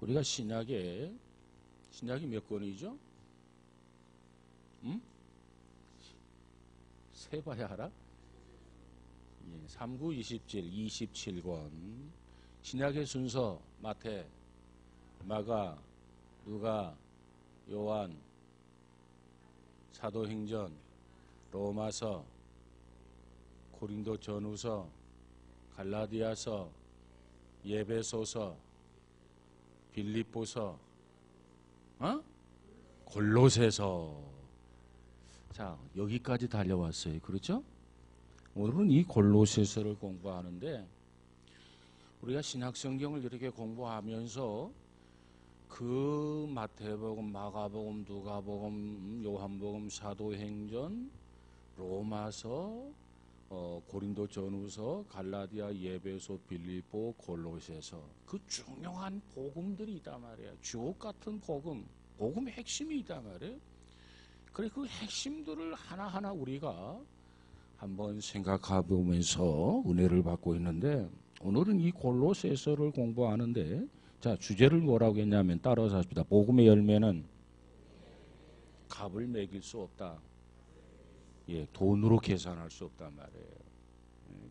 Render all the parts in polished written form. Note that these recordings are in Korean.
우리가 신약이 몇 권이죠? 응? 세봐야 알아? 3, 9, 27, 27권. 신약의 순서 마태, 마가, 누가, 요한, 사도행전, 로마서, 고린도 전후서, 갈라디아서, 예배소서, 빌립보서, 골로새서. 자, 여기까지 달려왔어요. 그렇죠? 오늘은 이 골로새서를 공부하는데, 우리가 신약성경을 이렇게 공부하면서 그 마태복음, 마가복음, 누가복음, 요한복음, 사도행전, 로마서, 고린도 전후서, 갈라디아, 예배소, 빌립보, 골로새서, 그 중요한 복음들이 있단 말이에요. 주옥 같은 복음의 핵심이 있단 말이에요. 그래, 그 핵심들을 하나하나 우리가 한번 생각해보면서 은혜를 받고 있는데, 오늘은 이 골로새서를 공부하는데, 자, 주제를 뭐라고 했냐면 따라서 합시다. 복음의 열매는 값을 매길 수 없다. 예, 돈으로 계산할 수 없단 말이에요.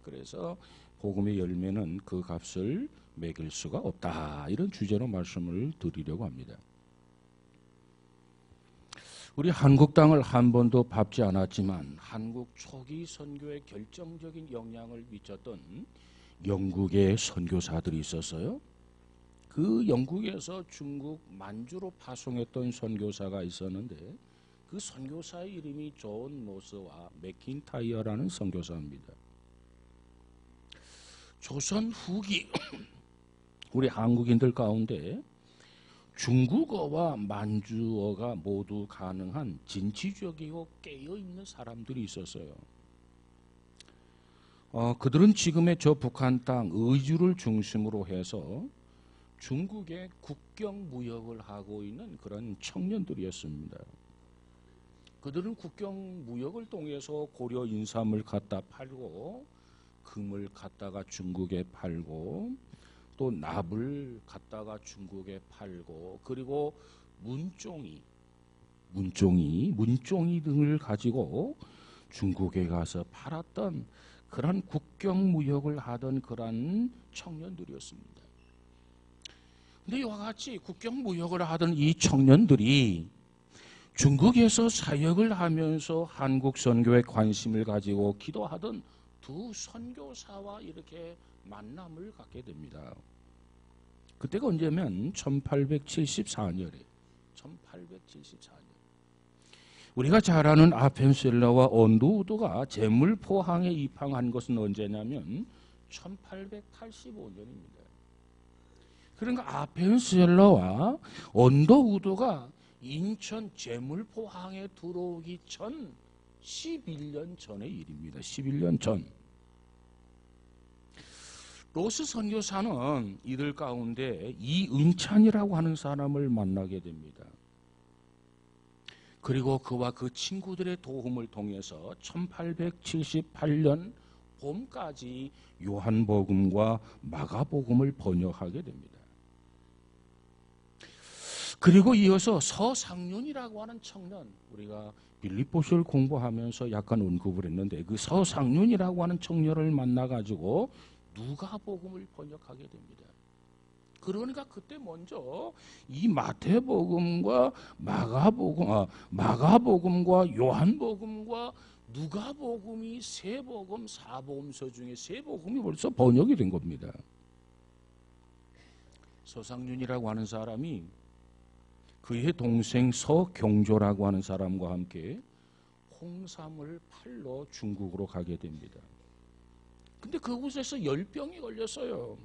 그래서 복음의 열매는 그 값을 매길 수가 없다. 이런 주제로 말씀을 드리려고 합니다. 우리 한국 땅을 한 번도 밟지 않았지만 한국 초기 선교에 결정적인 영향을 미쳤던 영국의 선교사들이 있었어요. 그 영국에서 중국 만주로 파송했던 선교사가 있었는데, 그 선교사의 이름이 존 모스와 맥킨타이어라는 선교사입니다. 조선 후기 우리 한국인들 가운데 중국어와 만주어가 모두 가능한 진취적이고 깨어있는 사람들이 있었어요. 그들은 지금의 저 북한 땅 의주를 중심으로 해서 중국의 국경 무역을 하고 있는 그런 청년들이었습니다. 그들은 국경 무역을 통해서 고려 인삼을 갖다 팔고, 금을 갖다가 중국에 팔고, 또 납을 갖다가 중국에 팔고, 그리고 문종이 등을 가지고 중국에 가서 팔았던 그런 국경 무역을 하던 그런 청년들이었습니다. 근데 이와 같이 국경 무역을 하던 이 청년들이 중국에서 사역을 하면서 한국 선교에 관심을 가지고 기도하던 두 선교사와 이렇게 만남을 갖게 됩니다. 그때가 언제면 1874년이에요. 1874년. 우리가 잘 아는 아펜셀러와 언도우드가 제물포항에 입항한 것은 언제냐면 1885년입니다. 그러니까 아펜셀러와 언더우드가 인천 제물포항에 들어오기 전 11년 전의 일입니다. 11년 전. 로스 선교사는 이들 가운데 이은찬이라고 하는 사람을 만나게 됩니다. 그리고 그와 그 친구들의 도움을 통해서 1878년 봄까지 요한복음과 마가복음을 번역하게 됩니다. 그리고 이어서 서상륜이라고 하는 청년, 우리가 빌립보서를 공부하면서 약간 언급을 했는데, 그 서상륜이라고 하는 청년을 만나가지고 누가복음을 번역하게 됩니다. 그러니까 그때 먼저 이 마태복음과 마가복음과 요한복음과 누가복음이 세 복음, 사복음서 중에 세 복음이 벌써 번역이 된 겁니다. 서상륜이라고 하는 사람이 그의 동생 서경조라고 하는 사람과 함께 홍삼을 팔러 중국으로 가게 됩니다. 근데 그곳에서 열병이 걸렸어요.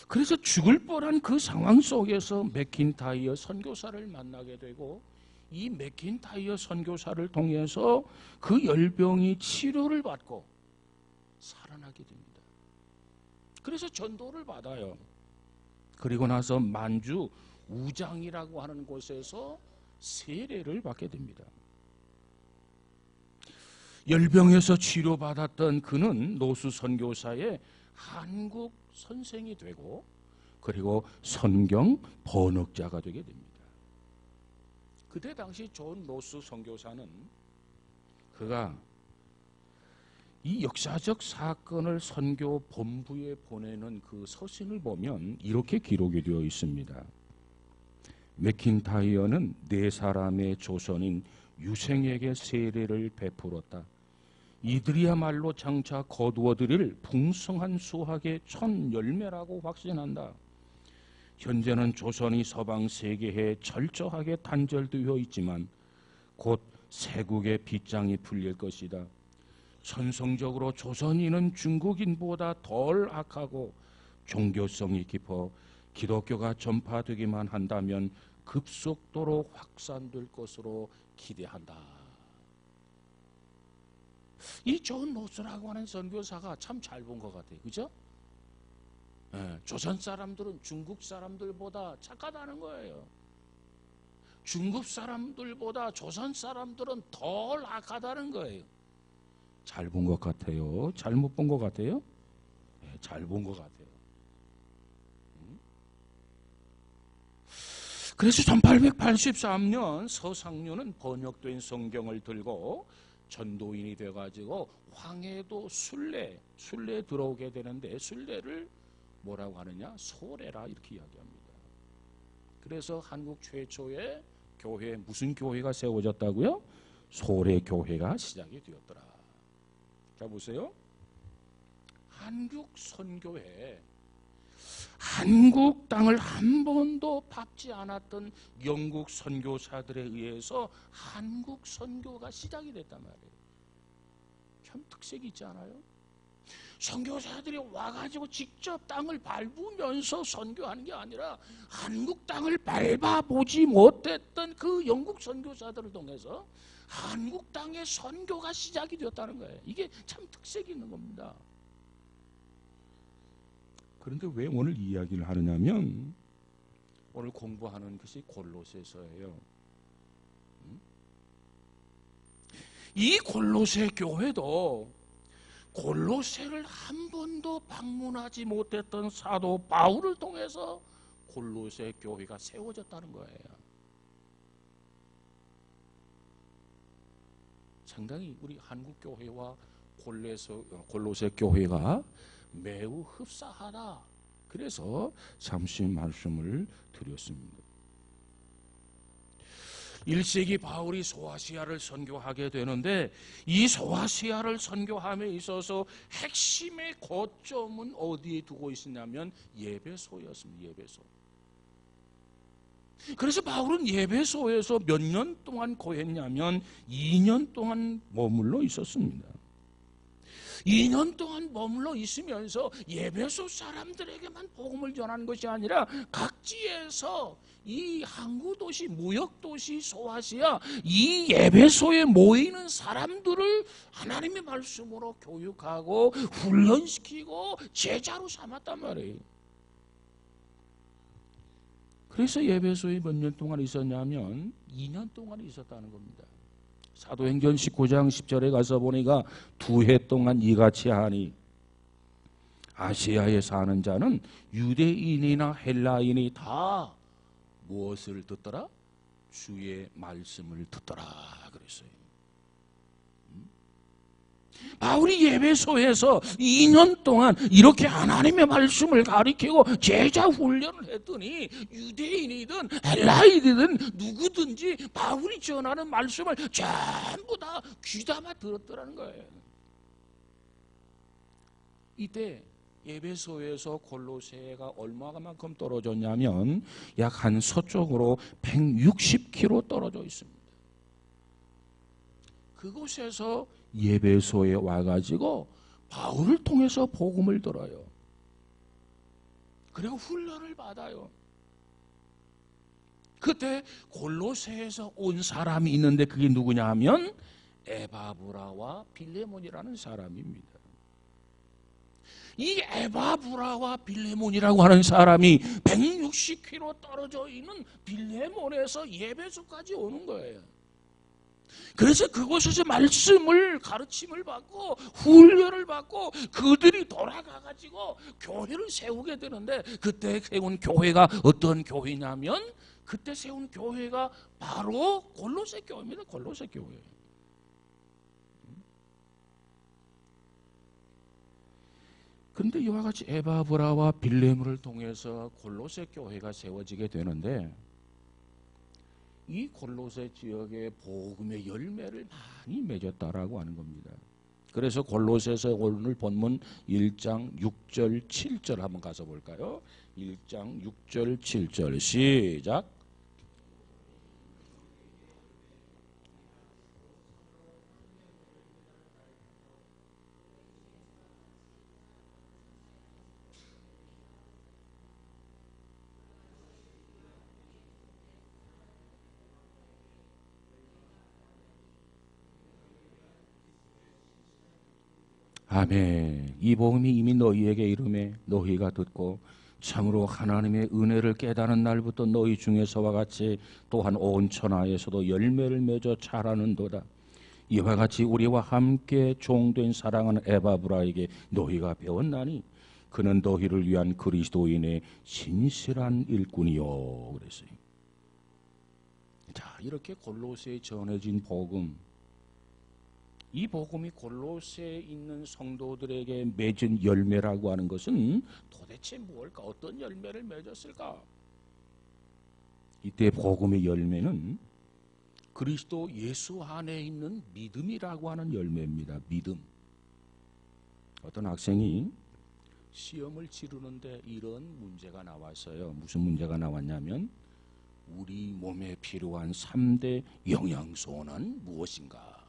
그래서 죽을 뻔한 그 상황 속에서 맥킨타이어 선교사를 만나게 되고, 이 맥킨타이어 선교사를 통해서 그 열병이 치료를 받고 살아나게 됩니다. 그래서 전도를 받아요. 그리고 나서 만주 우장이라고 하는 곳에서 세례를 받게 됩니다. 열병에서 치료받았던 그는 노수 선교사의 한국 선생이 되고, 그리고 성경 번역자가 되게 됩니다. 그때 당시 존 로스 선교사는 그가 이 역사적 사건을 선교 본부에 보내는 그 서신을 보면 이렇게 기록이 되어 있습니다. 맥킨타이어는 네 사람의 조선인 유생에게 세례를 베풀었다. 이들이야말로 장차 거두어들일 풍성한 수학의 첫 열매라고 확신한다. 현재는 조선이 서방 세계에 철저하게 단절되어 있지만 곧 세국의 빗장이 풀릴 것이다. 천성적으로 조선인은 중국인보다 덜 악하고 종교성이 깊어 기독교가 전파되기만 한다면 급속도로 확산될 것으로 기대한다. 이 존 로스라고 하는 선교사가 참 잘 본 것 같아요. 그죠? 조선 사람들은 중국 사람들보다 착하다는 거예요. 중국 사람들보다 조선 사람들은 덜 악하다는 거예요. 잘 본 것 같아요? 잘못 본 것 같아요? 잘 본 것 같아요. 그래서 1883년 서상류는 번역된 성경을 들고 전도인이 돼가지고 황해도 순례 들어오게 되는데, 순례를 뭐라고 하느냐? 소례라 이렇게 이야기합니다. 그래서 한국 최초의 교회, 무슨 교회가 세워졌다고요? 소례교회가 시작이 되었더라. 자 보세요. 한국 선교회, 한국 땅을 한 번도 밟지 않았던 영국 선교사들에 의해서 한국 선교가 시작이 됐단 말이에요. 참 특색이 있지 않아요? 선교사들이 와가지고 직접 땅을 밟으면서 선교하는 게 아니라 한국 땅을 밟아보지 못했던 그 영국 선교사들을 통해서 한국 땅의 선교가 시작이 되었다는 거예요. 이게 참 특색이 있는 겁니다. 그런데 왜 오늘 이야기를 하느냐면 오늘 공부하는 것이 골로새서예요. 이 골로새 교회도 골로새를 한 번도 방문하지 못했던 사도 바울을 통해서 골로새 교회가 세워졌다는 거예요. 상당히 우리 한국 교회와 골로새 교회가 매우 흡사하다. 그래서 잠시 말씀을 드렸습니다. 1세기 바울이 소아시아를 선교하게 되는데 이 소아시아를 선교함에 있어서 핵심의 거점은 어디에 두고 있었냐면 예배소였습니다. 예배소. 그래서 바울은 예배소에서 몇 년 동안 거했냐면 2년 동안 머물러 있었습니다. 2년 동안 머물러 있으면서 예배소 사람들에게만 복음을 전하는 것이 아니라 각지에서 이 항구도시, 무역도시 소아시아 이 예배소에 모이는 사람들을 하나님의 말씀으로 교육하고 훈련시키고 제자로 삼았단 말이에요. 그래서 예배소에 몇 년 동안 있었냐면 2년 동안 있었다는 겁니다. 사도행전 19장 10절에 가서 보니까 2해 동안 이같이 하니 아시아에 사는 자는 유대인이나 헬라인이 다 무엇을 듣더라? 주의 말씀을 듣더라 그랬어요. 바울이 예배소에서 2년 동안 이렇게 하나님의 말씀을 가르치고 제자 훈련을 했더니 유대인이든 헬라인이든 누구든지 바울이 전하는 말씀을 전부 다 귀담아 들었더라는 거예요. 이때 예배소에서 골로새가 얼마만큼 떨어졌냐면 약 한 서쪽으로 160km 떨어져 있습니다. 그곳에서 예배소에 와가지고 바울을 통해서 복음을 들어요. 그리고 훈련을 받아요. 그때 골로새에서 온 사람이 있는데 그게 누구냐 하면 에바브라와 빌레몬이라는 사람입니다. 이 에바브라와 빌레몬이라고 하는 사람이 160km 떨어져 있는 빌레몬에서 예배소까지 오는 거예요. 그래서 그곳에서 말씀을 가르침을 받고 훈련을 받고 그들이 돌아가가지고 교회를 세우게 되는데, 그때 세운 교회가 어떤 교회냐면 그때 세운 교회가 바로 골로새 교회입니다. 골로새 교회. 그런데 이와 같이 에바브라와 빌레몬을 통해서 골로새 교회가 세워지게 되는데, 이 골로새 지역에 복음의 열매를 많이 맺었다라고 하는 겁니다. 그래서 골로새서 오늘 본문 1장 6절 7절 한번 가서 볼까요? 1장 6절 7절 시작. 아멘. 이 복음이 이미 너희에게 이름에 너희가 듣고 참으로 하나님의 은혜를 깨닫는 날부터 너희 중에서와 같이 또한 온 천하에서도 열매를 맺어 자라는도다. 이와 같이 우리와 함께 종된 사랑하는 에바브라에게 너희가 배웠나니 그는 너희를 위한 그리스도인의 진실한 일꾼이요. 그랬어요. 자, 이렇게 골로새에 전해진 복음, 이 복음이 골로새에 있는 성도들에게 맺은 열매라고 하는 것은 도대체 무엇일까? 어떤 열매를 맺었을까? 이때 복음의 열매는 그리스도 예수 안에 있는 믿음이라고 하는 열매입니다. 믿음. 어떤 학생이 시험을 치르는데 이런 문제가 나왔어요. 무슨 문제가 나왔냐면 우리 몸에 필요한 3대 영양소는 무엇인가?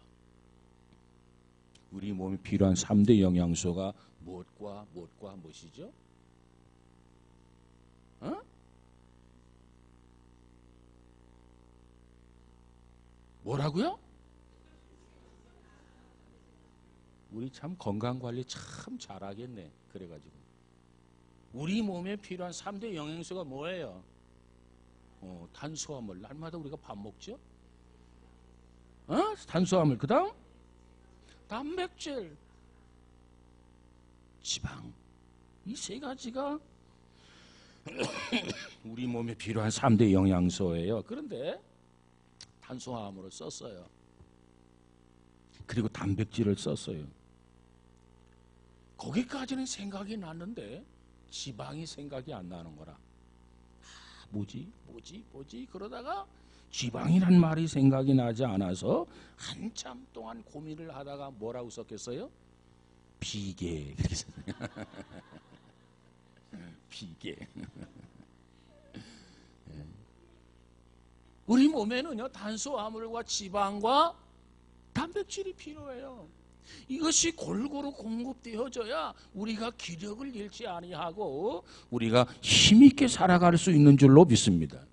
우리 몸에 필요한 3대 영양소가 무엇과 무엇이죠? 뭐라고요? 우리 참 건강관리 참 잘하겠네. 그래가지고 우리 몸에 필요한 3대 영양소가 뭐예요? 탄수화물. 날마다 우리가 밥 먹죠? 탄수화물. 그 다음 단백질, 지방. 이 세 가지가 우리 몸에 필요한 3대 영양소예요. 그런데 탄수화물을 썼어요. 그리고 단백질을 썼어요. 거기까지는 생각이 났는데 지방이 생각이 안 나는 거라. 뭐지 그러다가 지방이란 말이 생각이 나지 않아서 한참 동안 고민을 하다가 뭐라고 썼겠어요? 비계. 비계. 우리 몸에는요, 탄수화물과 지방과 단백질이 필요해요. 이것이 골고루 공급되어져야 우리가 기력을 잃지 아니하고 우리가 힘있게 살아갈 수 있는 줄로 믿습니다.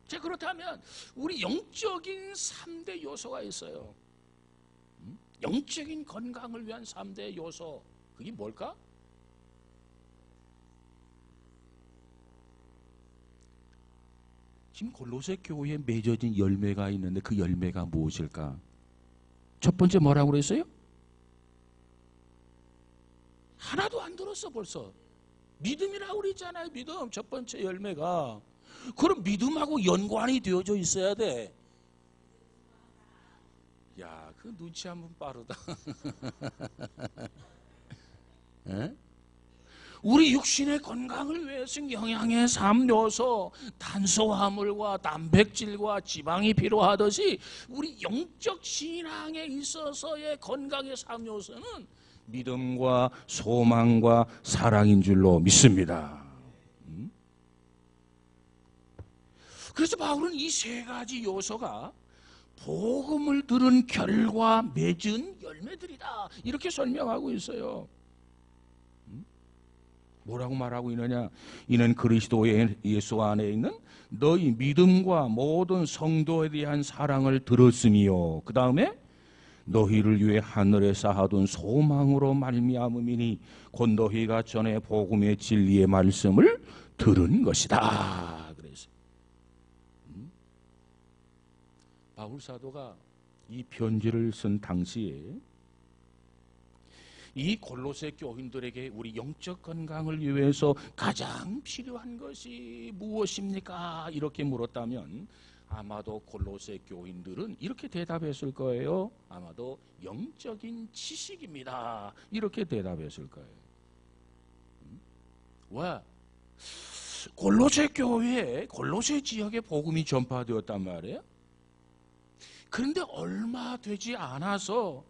자, 그렇다면 우리 영적인 3대 요소가 있어요. 영적인 건강을 위한 3대 요소. 그게 뭘까? 지금 골로새 교회에 맺어진 열매가 있는데 그 열매가 무엇일까? 첫 번째 뭐라고 그랬어요? 하나도 안 들었어 벌써. 믿음이라고 그랬잖아요. 믿음. 첫 번째 열매가. 그럼 믿음하고 연관이 되어져 있어야 돼. 야, 그 눈치 한번 빠르다. 에? 우리 육신의 건강을 위해서 영양의 3요소, 탄수화물과 단백질과 지방이 필요하듯이 우리 영적 신앙에 있어서의 건강의 3요소는 믿음과 소망과 사랑인 줄로 믿습니다. 그래서 바울은 이 세 가지 요소가 복음을 들은 결과 맺은 열매들이다, 이렇게 설명하고 있어요. 뭐라고 말하고 있느냐? 이는 그리스도 예수 안에 있는 너희 믿음과 모든 성도에 대한 사랑을 들었으니요. 그 다음에 너희를 위해 하늘에 쌓아둔 소망으로 말미암음이니 곧 너희가 전에 복음의 진리의 말씀을 들은 것이다. 그래서 바울 사도가 이 편지를 쓴 당시에 이 골로새 교인들에게 우리 영적 건강을 위해서 가장 필요한 것이 무엇입니까? 이렇게 물었다면 아마도 골로새 교인들은 이렇게 대답했을 거예요. 아마도 영적인 지식입니다. 이렇게 대답했을 거예요. 왜? 골로새 교회에 골로새 지역에 복음이 전파되었단 말이에요. 그런데 얼마 되지 않아서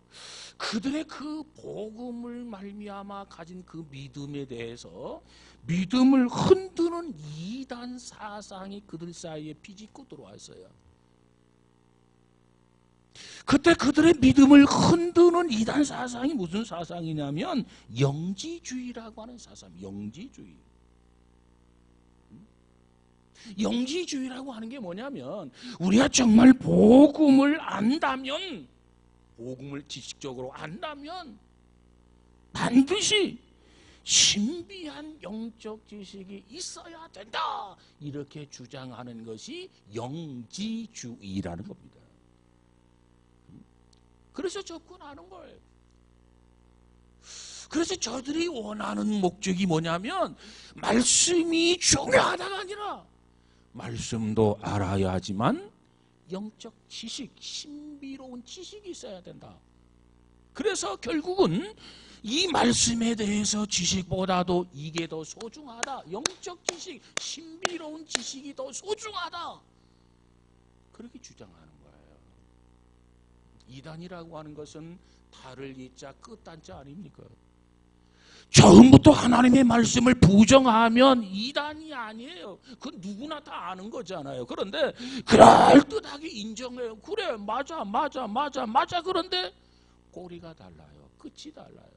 그들의 그 복음을 말미암아 가진 그 믿음에 대해서 믿음을 흔드는 이단 사상이 그들 사이에 비집고 들어왔어요. 그때 그들의 믿음을 흔드는 이단 사상이 무슨 사상이냐면 영지주의라고 하는 사상, 영지주의. 영지주의라고 하는 게 뭐냐면 우리가 정말 복음을 안다면, 복음을 지식적으로 안다면 반드시 신비한 영적 지식이 있어야 된다, 이렇게 주장하는 것이 영지주의라는 겁니다. 그래서 접근하는 거예요. 그래서 저들이 원하는 목적이 뭐냐면 말씀이 중요하다가 아니라 말씀도 알아야 하지만 영적 지식, 신비로운 지식이 있어야 된다. 그래서 결국은 이 말씀에 대해서 지식보다도 이게 더 소중하다. 영적 지식, 신비로운 지식이 더 소중하다. 그렇게 주장하는 거예요. 이단이라고 하는 것은 달을 이자 끝단자 아닙니까? 처음부터 하나님의 말씀을 부정하면 이단이 아니에요. 그건 누구나 다 아는 거잖아요. 그런데 그럴듯하게 인정해요. 그래, 맞아. 그런데 꼬리가 달라요. 끝이 달라요.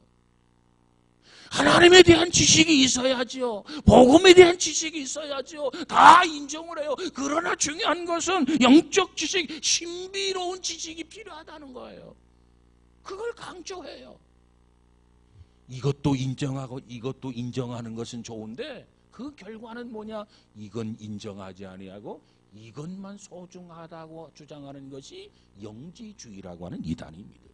하나님에 대한 지식이 있어야지요. 복음에 대한 지식이 있어야지요. 다 인정을 해요. 그러나 중요한 것은 영적 지식, 신비로운 지식이 필요하다는 거예요. 그걸 강조해요. 이것도 인정하고 이것도 인정하는 것은 좋은데 그 결과는 뭐냐? 이건 인정하지 아니하고 이것만 소중하다고 주장하는 것이 영지주의라고 하는 이단입니다.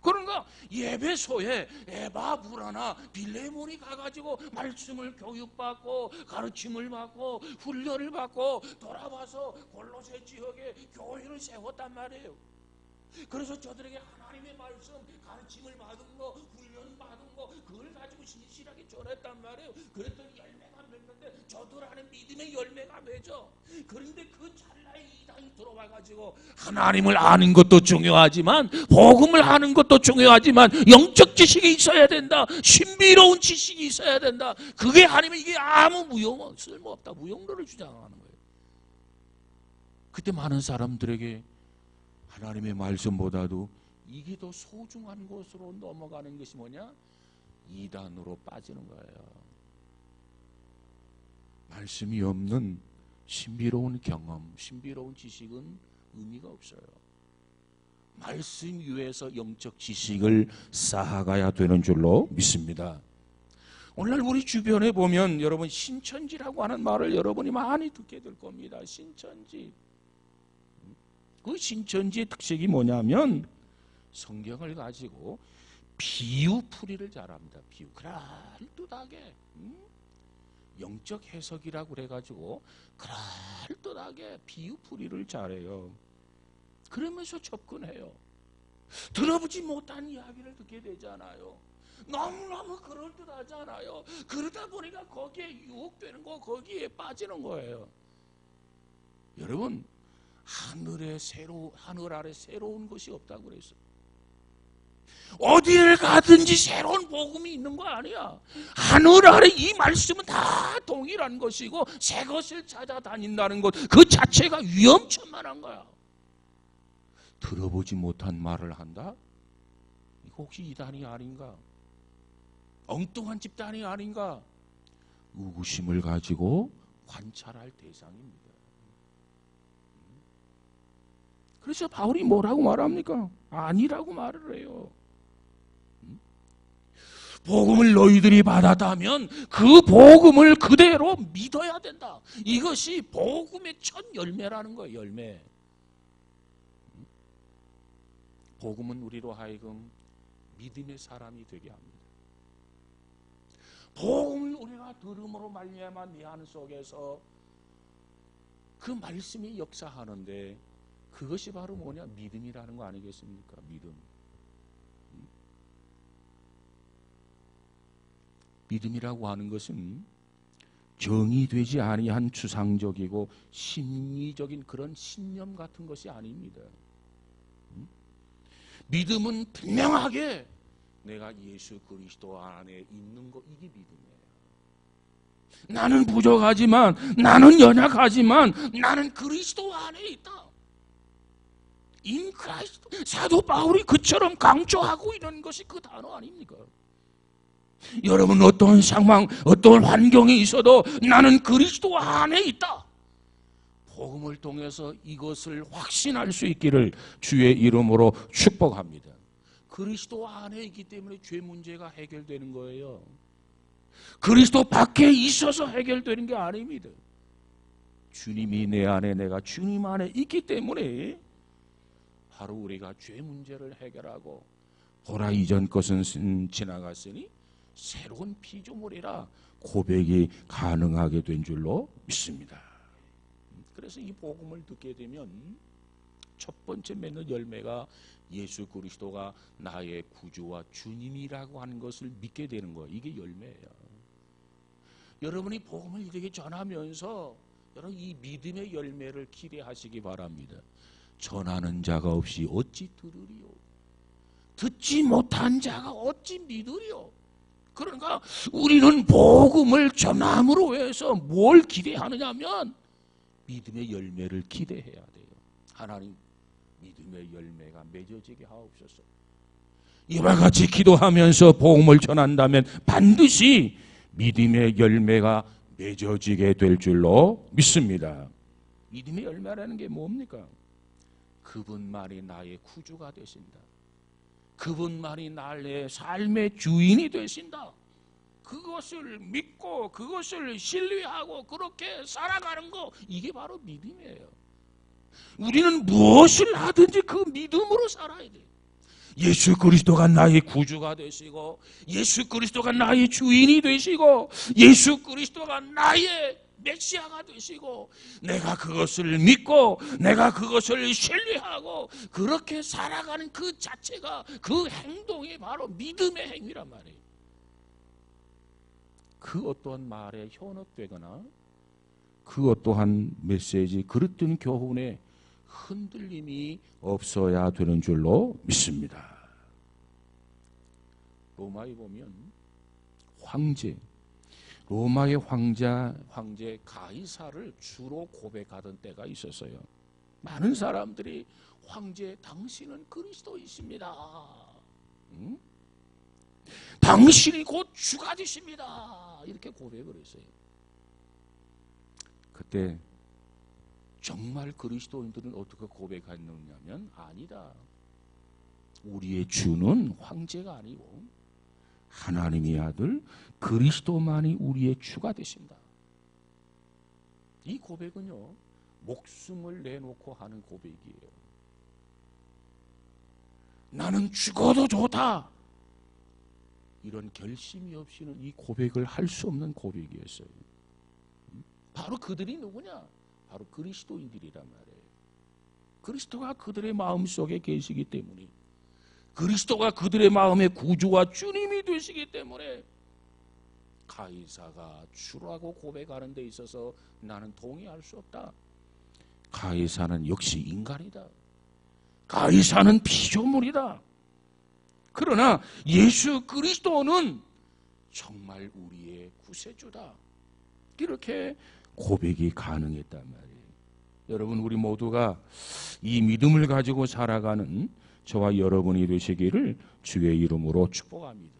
그러니까 예배소에 에바 브라나 빌레몬이 가가지고 말씀을 교육받고 가르침을 받고 훈련을 받고 돌아와서 골로새 지역에 교회를 세웠단 말이에요. 그래서 저들에게 하나님의 말씀, 가르침을 받은 거, 훈련 받은 거, 그걸 가지고 신실하게 전했단 말이에요. 그랬더니 열매가 맺는데 저들 안에 믿음의 열매가 맺어. 그런데 그 찰나에 이단이 들어와가지고 하나님을 아는 것도 중요하지만 복음을 아는 것도 중요하지만 영적 지식이 있어야 된다. 신비로운 지식이 있어야 된다. 그게 아니면 이게 아무 쓸모없다. 무용론을 주장하는 거예요. 그때 많은 사람들에게 하나님의 말씀보다도 이게 더 소중한 것으로 넘어가는 것이 뭐냐? 이단으로 빠지는 거예요. 말씀이 없는 신비로운 경험, 신비로운 지식은 의미가 없어요. 말씀 위에서 영적 지식을 쌓아가야 되는 줄로 믿습니다. 오늘 우리 주변에 보면 여러분 신천지라고 하는 말을 여러분이 많이 듣게 될 겁니다. 신천지. 그 신천지의 특색이 뭐냐면 성경을 가지고 비유풀이를 잘합니다. 비유. 그럴듯하게 영적 해석이라고 그래가지고 그럴듯하게 비유풀이를 잘해요. 그러면서 접근해요. 들어보지 못한 이야기를 듣게 되잖아요. 너무너무 그럴듯하잖아요. 그러다 보니까 거기에 유혹되는 거, 거기에 빠지는 거예요. 여러분, 하늘 아래 새로운 것이 없다고 그랬어요. 어디를 가든지 새로운 복음이 있는 거 아니야. 하늘 아래 이 말씀은 다 동일한 것이고 새 것을 찾아다닌다는 것 그 자체가 위험천만한 거야. 들어보지 못한 말을 한다? 이거 혹시 이단이 아닌가? 엉뚱한 집단이 아닌가? 의구심을 가지고 관찰할 대상입니다. 그래서 바울이 뭐라고 말합니까? 아니라고 말을 해요. 복음을 너희들이 받았다면 그 복음을 그대로 믿어야 된다. 이것이 복음의 첫 열매라는 거예요. 열매. 복음은 우리로 하여금 믿음의 사람이 되게 합니다. 복음을 우리가 들음으로 말미암아 내 안 속에서 그 말씀이 역사하는데 그것이 바로 뭐냐? 믿음이라는 거 아니겠습니까? 믿음. 믿음이라고 하는 것은 정의되지 아니한 추상적이고 심리적인 그런 신념 같은 것이 아닙니다. 믿음은 분명하게 내가 예수 그리스도 안에 있는 거, 이게 믿음이에요. 나는 부족하지만, 나는 연약하지만 나는 그리스도 안에 있다. In Christ. 사도 바울이 그처럼 강조하고 있는 것이 그 단어 아닙니까? 여러분, 어떤 상황, 어떤 환경이 있어도 나는 그리스도 안에 있다. 복음을 통해서 이것을 확신할 수 있기를 주의 이름으로 축복합니다. 그리스도 안에 있기 때문에 죄 문제가 해결되는 거예요. 그리스도 밖에 있어서 해결되는 게 아닙니다. 주님이 내 안에, 내가 주님 안에 있기 때문에 바로 우리가 죄 문제를 해결하고 보라 이전 것은 지나갔으니 새로운 피조물이라 고백이 가능하게 된 줄로 믿습니다. 그래서 이 복음을 듣게 되면 첫 번째 맺는 열매가 예수 그리스도가 나의 구주와 주님이라고 하는 것을 믿게 되는 거예요. 이게 열매예요. 여러분이 복음을 이렇게 전하면서 여러분 이 믿음의 열매를 기대하시기 바랍니다. 전하는 자가 없이 어찌 들으리요? 듣지 못한 자가 어찌 믿으리요? 그러니까 우리는 복음을 전함으로 해서 뭘 기대하느냐면 믿음의 열매를 기대해야 돼요. 하나님, 믿음의 열매가 맺어지게 하옵소서. 이와 같이 기도하면서 복음을 전한다면 반드시 믿음의 열매가 맺어지게 될 줄로 믿습니다. 믿음의 열매라는 게 뭡니까? 그분만이 나의 구주가 되신다. 그분만이 나의 삶의 주인이 되신다. 그것을 믿고 그것을 신뢰하고 그렇게 살아가는 거, 이게 바로 믿음이에요. 우리는 무엇을 하든지 그 믿음으로 살아야 돼요. 예수 그리스도가 나의 구주가 되시고, 예수 그리스도가 나의 주인이 되시고, 예수 그리스도가 나의 메시아가 되시고, 내가 그것을 믿고 내가 그것을 신뢰하고 그렇게 살아가는 그 자체가, 그 행동이 바로 믿음의 행위란 말이에요. 그 어떠한 말에 현혹되거나 그 어떠한 메시지, 그릇된 교훈에 흔들림이 없어야 되는 줄로 믿습니다. 로마에 보면 로마의 황제 가이사를 주로 고백하던 때가 있었어요. 많은 사람들이 황제, 당신은 그리스도이십니다. 당신이 곧 주가 되십니다. 이렇게 고백을 했어요. 그때 정말 그리스도인들은 어떻게 고백했느냐면, 아니다. 우리의 주는 황제가 아니고 하나님의 아들 그리스도만이 우리의 주가 되신다. 이 고백은요, 목숨을 내놓고 하는 고백이에요. 나는 죽어도 좋다, 이런 결심이 없이는 이 고백을 할 수 없는 고백이었어요. 바로 그들이 누구냐? 바로 그리스도인들이란 말이에요. 그리스도가 그들의 마음속에 계시기 때문에, 그리스도가 그들의 마음의 구주와 주님이 되시기 때문에 가이사가 주라고 고백하는 데 있어서 나는 동의할 수 없다. 가이사는 역시 인간이다. 가이사는 피조물이다. 그러나 예수 그리스도는 정말 우리의 구세주다. 이렇게 고백이 가능했단 말이에요. 여러분, 우리 모두가 이 믿음을 가지고 살아가는 저와 여러분이 되시기를 주의 이름으로 축복합니다.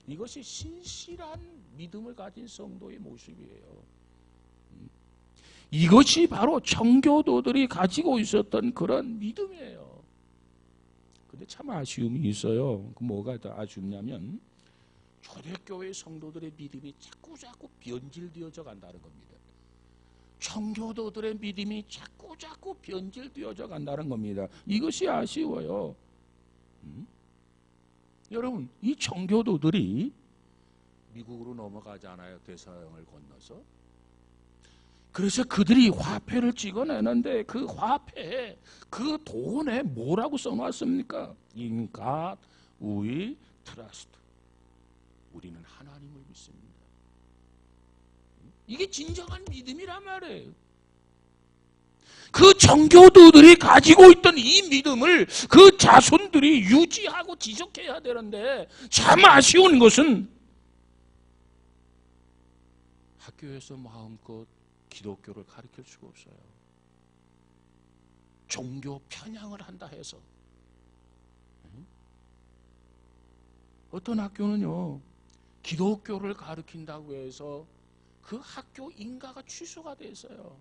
이것이 신실한 믿음을 가진 성도의 모습이에요. 이것이 바로 청교도들이 가지고 있었던 그런 믿음이에요. 근데 참 아쉬움이 있어요. 그 뭐가 더 아쉽냐면, 초대교회 성도들의 믿음이 자꾸 변질되어져 간다는 겁니다. 청교도들의 믿음이 자꾸 변질되어져 간다는 겁니다. 이것이 아쉬워요. 여러분, 이 청교도들이 미국으로 넘어가잖아요. 대서양을 건너서. 그래서 그들이 화폐를 찍어내는데 그 화폐에, 그 돈에 뭐라고 써놨습니까? In God we trust. 우리는 하나님을 믿습니다. 이게 진정한 믿음이란 말이에요. 그 청교도들이 가지고 있던 이 믿음을 그 자손들이 유지하고 지속해야 되는데, 참 아쉬운 것은 학교에서 마음껏 기독교를 가르칠 수가 없어요. 종교 편향을 한다 해서. 어떤 학교는요, 기독교를 가르친다고 해서 그 학교 인가가 취소가 됐어요.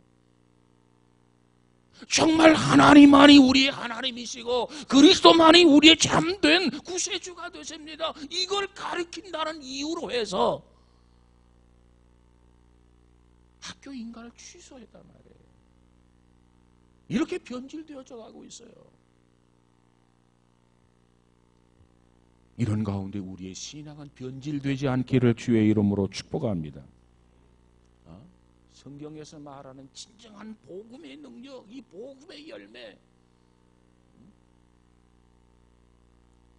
정말 하나님만이 우리의 하나님이시고 그리스도만이 우리의 참된 구세주가 되십니다. 이걸 가르친다는 이유로 해서 학교 인가를 취소했단 말이에요. 이렇게 변질되어져 가고 있어요. 이런 가운데 우리의 신앙은 변질되지 않기를 주의 이름으로 축복합니다. 성경에서 말하는 진정한 복음의 능력, 이 복음의 열매,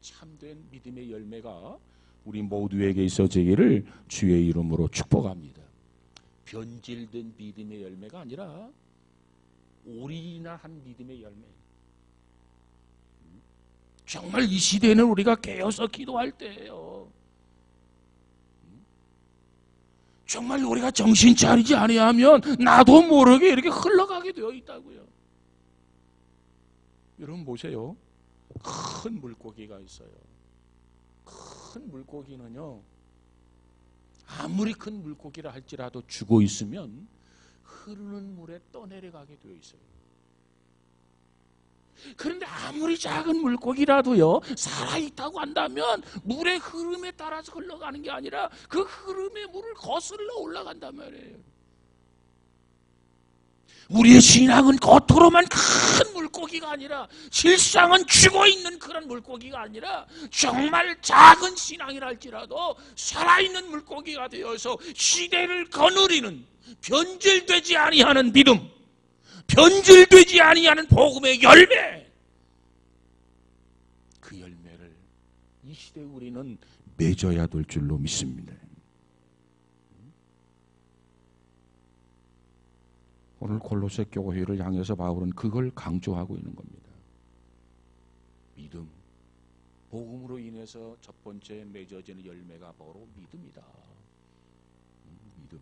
참된 믿음의 열매가 우리 모두에게 있어지기를 주의 이름으로 축복합니다. 변질된 믿음의 열매가 아니라 오리지널한 믿음의 열매. 정말 이 시대는 우리가 깨어서 기도할 때예요. 정말 우리가 정신 차리지 아니하면 나도 모르게 이렇게 흘러가게 되어 있다고요. 여러분 보세요. 큰 물고기가 있어요. 큰 물고기는요, 아무리 큰 물고기라 할지라도 죽어 있으면 흐르는 물에 떠내려가게 되어 있어요. 그런데 아무리 작은 물고기라도요, 살아있다고 한다면 물의 흐름에 따라서 흘러가는 게 아니라 그 흐름의 물을 거슬러 올라간단 말이에요. 우리의 신앙은 겉으로만 큰 물고기가 아니라, 실상은 죽어있는 그런 물고기가 아니라 정말 작은 신앙이라 할지라도 살아있는 물고기가 되어서 시대를 거느리는, 변질되지 아니하는 믿음, 변질되지 아니하는 복음의 열매, 그 열매를 이 시대에 우리는 맺어야 될 줄로 믿습니다. 오늘 골로새 교회를 향해서 바울은 그걸 강조하고 있는 겁니다. 믿음, 복음으로 인해서 첫 번째 맺어지는 열매가 바로 믿음이다. 믿음.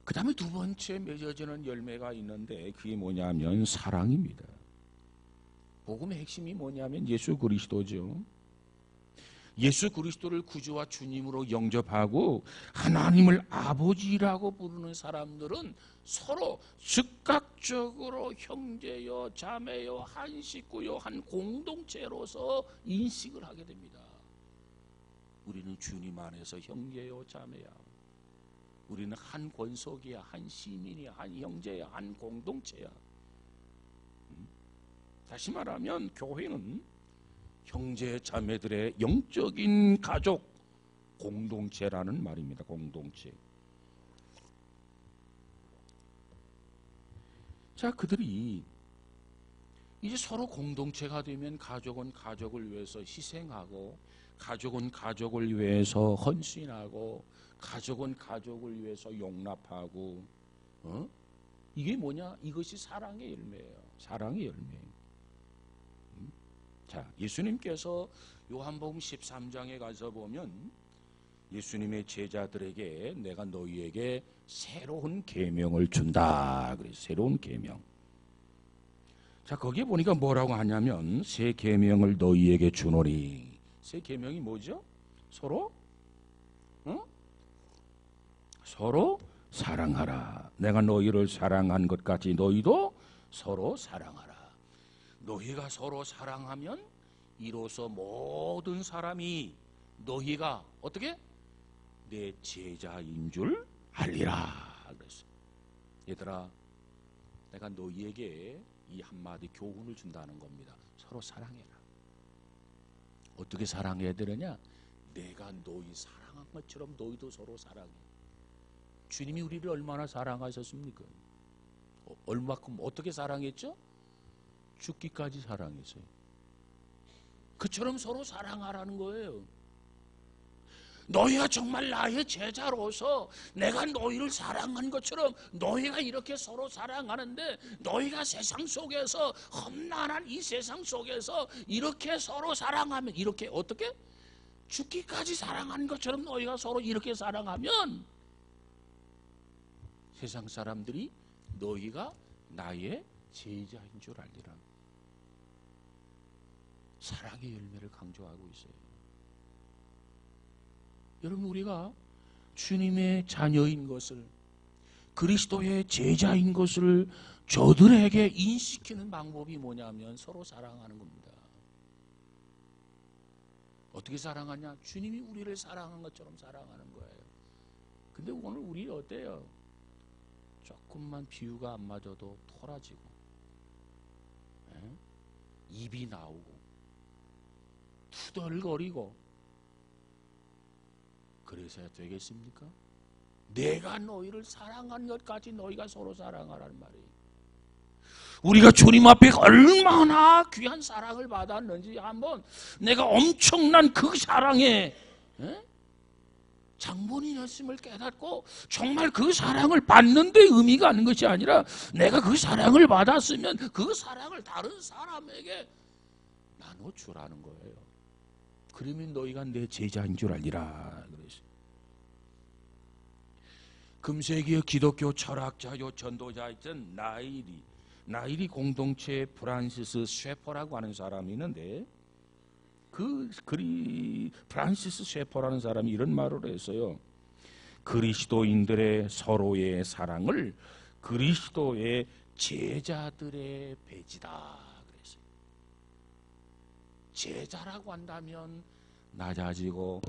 그 다음에 두 번째 맺어지는 열매가 있는데 그게 뭐냐면 사랑입니다. 복음의 핵심이 뭐냐면 예수 그리스도죠. 예수 그리스도를 구주와 주님으로 영접하고 하나님을 아버지라고 부르는 사람들은 서로 즉각적으로 형제요, 자매요, 한 식구요, 한 공동체로서 인식을 하게 됩니다. 우리는 주님 안에서 형제요, 자매야. 우리는 한 권속이야, 한 시민이야, 한 형제야, 한 공동체야. 다시 말하면 교회는 형제 자매들의 영적인 가족 공동체라는 말입니다. 공동체. 자, 그들이 이제 서로 공동체가 되면 가족은 가족을 위해서 희생하고, 가족은 가족을 위해서 헌신하고, 가족은 가족을 위해서 용납하고, 이게 뭐냐? 이것이 사랑의 열매예요. 사랑의 열매. 자, 예수님께서 요한복음 13장에 가서 보면 예수님의 제자들에게 내가 너희에게 새로운 계명을 준다. 그래서 새로운 계명. 자, 거기에 보니까 뭐라고 하냐면 새 계명을 너희에게 주노니. 새 계명이 뭐죠? 서로 서로 사랑하라. 내가 너희를 사랑한 것 같이 너희도 서로 사랑하라. 너희가 서로 사랑하면 이로써 모든 사람이 너희가 어떻게? 내 제자인 줄 알리라. 그랬어요. 얘들아, 내가 너희에게 이 한마디 교훈을 준다는 겁니다. 서로 사랑해라. 어떻게 사랑해야 되느냐? 내가 너희 사랑한 것처럼 너희도 서로 사랑해. 주님이 우리를 얼마나 사랑하셨습니까? 얼마큼 어떻게 사랑했죠? 죽기까지 사랑했어요. 그처럼 서로 사랑하라는 거예요. 너희가 정말 나의 제자로서 내가 너희를 사랑한 것처럼 너희가 이렇게 서로 사랑하는데, 너희가 세상 속에서, 험난한 이 세상 속에서 이렇게 서로 사랑하면, 이렇게 어떻게? 죽기까지 사랑한 것처럼 너희가 서로 이렇게 사랑하면 세상 사람들이 너희가 나의 제자인 줄 알리라. 사랑의 열매를 강조하고 있어요. 여러분, 우리가 주님의 자녀인 것을, 그리스도의 제자인 것을 저들에게 인식시키는 방법이 뭐냐면 서로 사랑하는 겁니다. 어떻게 사랑하냐? 주님이 우리를 사랑한 것처럼 사랑하는 거예요. 근데 오늘 우리 어때요? 조금만 비유가 안 맞아도 토라지고, 입이 나오고, 투덜거리고, 그래서야 되겠습니까? 내가 너희를 사랑한 것까지 너희가 서로 사랑하라는 말이에요. 우리가 주님 앞에 얼마나 귀한 사랑을 받았는지 한번, 내가 엄청난 그 사랑에 장본인이었음을 깨닫고, 정말 그 사랑을 받는 데 의미가 있는 것이 아니라 내가 그 사랑을 받았으면 그 사랑을 다른 사람에게 나눠주라는 거예요. 그러면 너희가 내 제자인 줄 알리라. 금세기의 기독교 철학자요 전도자였던 나일이 공동체의 프란시스 셰퍼라고 하는 사람이 있는데, 프란시스 셰퍼라는 사람이 이런 말을 했어요. 그리스도인들의 서로의 사랑을 그리스도의 제자들의 배지다 그랬어요. 제자라고 한다면 낮아져서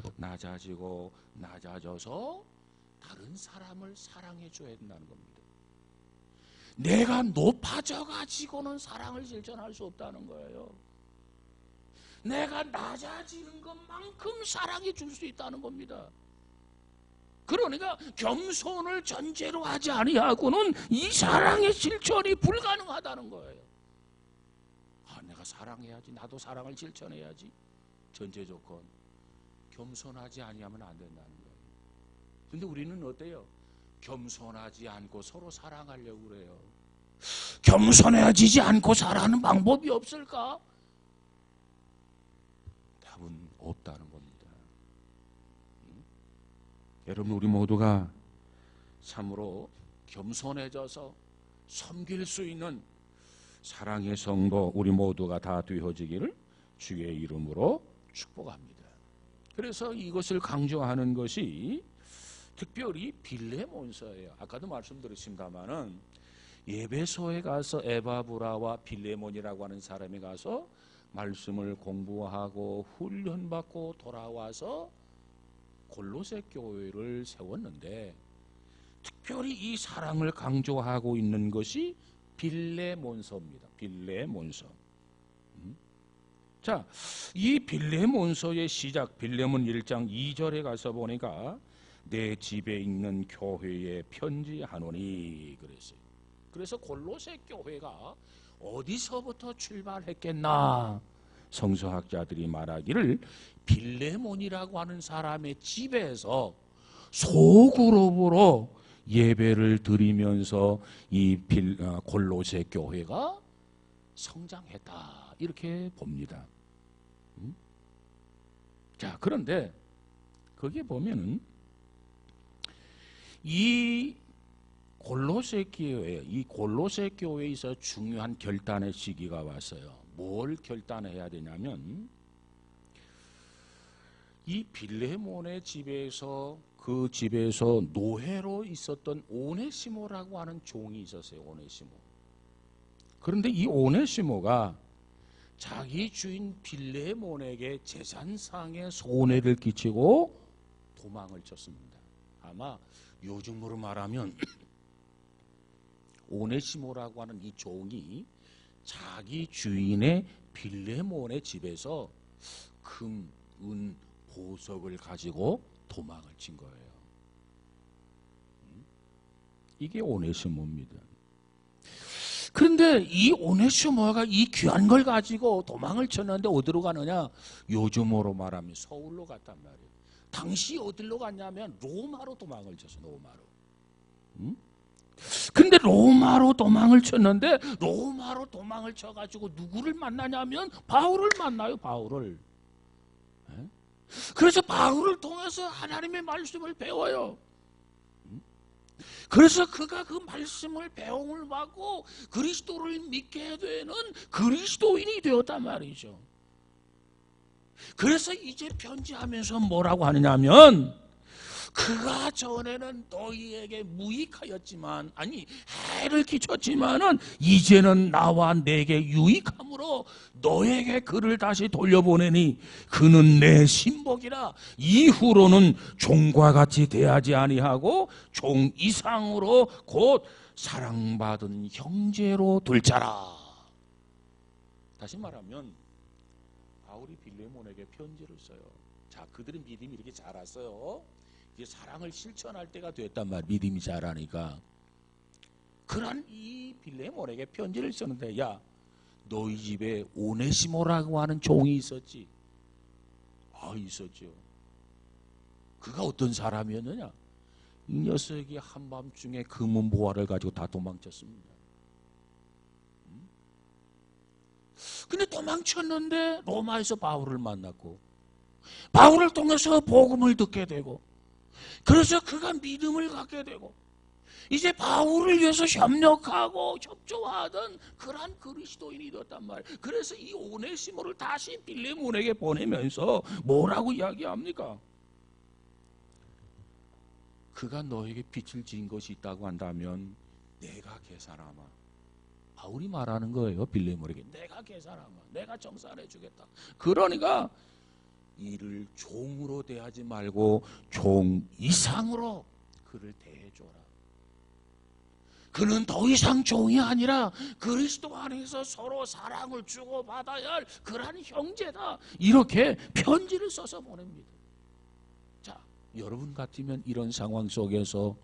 다른 사람을 사랑해 줘야 된다는 겁니다. 내가 높아져 가지고는 사랑을 실천할 수 없다는 거예요. 내가 낮아지는 것만큼 사랑해 줄 수 있다는 겁니다. 그러니까 겸손을 전제로 하지 아니하고는 이 사랑의 실천이 불가능하다는 거예요. 내가 사랑해야지, 나도 사랑을 실천해야지. 전제 조건, 겸손하지 아니하면 안 된다는 거예요. 근데 우리는 어때요? 겸손하지 않고 서로 사랑하려고 그래요. 겸손해지지 않고 살아가는 방법이 없을까? 답은 없다는 겁니다. 여러분, 우리 모두가 참으로 겸손해져서 섬길 수 있는 사랑의 성도 우리 모두가 다 되어지기를 주의 이름으로 축복합니다. 그래서 이것을 강조하는 것이 특별히 빌레몬서예요. 아까도 말씀드렸습니다마는 예배소에 가서 에바브라와 빌레몬이라고 하는 사람이 가서 말씀을 공부하고 훈련받고 돌아와서 골로새 교회를 세웠는데, 특별히 이 사랑을 강조하고 있는 것이 빌레몬서입니다. 빌레몬서. 자, 이 빌레몬서의 시작, 빌레몬 1장 2절에 가서 보니까 내 집에 있는 교회에 편지하노니 그랬어요. 그래서 골로새 교회가 어디서부터 출발했겠나? 성서학자들이 말하기를 빌레몬이라고 하는 사람의 집에서 소그룹으로 예배를 드리면서 이 골로새 교회가 성장했다, 이렇게 봅니다. 자, 그런데 거기에 보면은 이 골로새 교회에서 중요한 결단의 시기가 왔어요. 뭘 결단해야 되냐면, 이 빌레몬의 집에서, 그 집에서 노예로 있었던 오네시모라고 하는 종이 있었어요. 오네시모. 그런데 이 오네시모가 자기 주인 빌레몬에게 재산상의 손해를 끼치고 도망을 쳤습니다. 아마 요즘으로 말하면 오네시모라고 하는 이 종이 자기 주인의 빌레몬의 집에서 금, 은, 보석을 가지고 도망을 친 거예요. 이게 오네시모입니다. 그런데 이 오네시모가 이 귀한 걸 가지고 도망을 쳤는데 어디로 가느냐? 요즘으로 말하면 서울로 갔단 말이에요. 당시 어디로 갔냐면 로마로 도망을 쳤어. 로마로. 근데 로마로 도망을 쳤는데 로마로 도망을 쳐가지고 누구를 만나냐면 바울을 만나요. 바울을. 그래서 바울을 통해서 하나님의 말씀을 배워요. 그래서 그가 그 말씀을 배움을 받고 그리스도를 믿게 되는 그리스도인이 되었단 말이죠. 그래서 이제 편지하면서 뭐라고 하느냐면 그가 전에는 너희에게 무익하였지만 아니 해를 끼쳤지만은 이제는 나와 내게 유익함으로 너에게 그를 다시 돌려보내니 그는 내 신복이라 이후로는 종과 같이 대하지 아니하고 종 이상으로 곧 사랑받은 형제로 둘 자라. 다시 말하면 바울이 빌레몬에게 편지를 써요. 자, 그들은 믿음이 이렇게 자랐어요. 이제 사랑을 실천할 때가 됐단 말이야. 믿음이 자라니까. 그런 이 빌레몬에게 편지를 썼는데, 야, 너희 집에 오네시모라고 하는 종이 있었지? 아, 있었죠. 그가 어떤 사람이었느냐? 이 녀석이 한밤중에 금은 보화를 가지고 다 도망쳤습니다. 근데 도망쳤는데 로마에서 바울을 만났고 바울을 통해서 복음을 듣게 되고 그래서 그가 믿음을 갖게 되고 이제 바울을 위해서 협력하고 협조하던 그런 그리스도인이 되었단 말이에요. 그래서 이 오네시모를 다시 빌레몬에게 보내면서 뭐라고 이야기합니까? 그가 너에게 빛을 지은 것이 있다고 한다면 내가 계산하마. 바울이 말하는 거예요. 빌레몬에게 내가 계산하마. 내가 정산해 주겠다. 그러니까 이를 종으로 대하지 말고 종 이상으로 그를 대해줘라. 그는 더 이상 종이 아니라 그리스도 안에서 서로 사랑을 주고받아야 할 그런 형제다. 이렇게 편지를 써서 보냅니다. 자, 여러분 같으면 이런 상황 속에서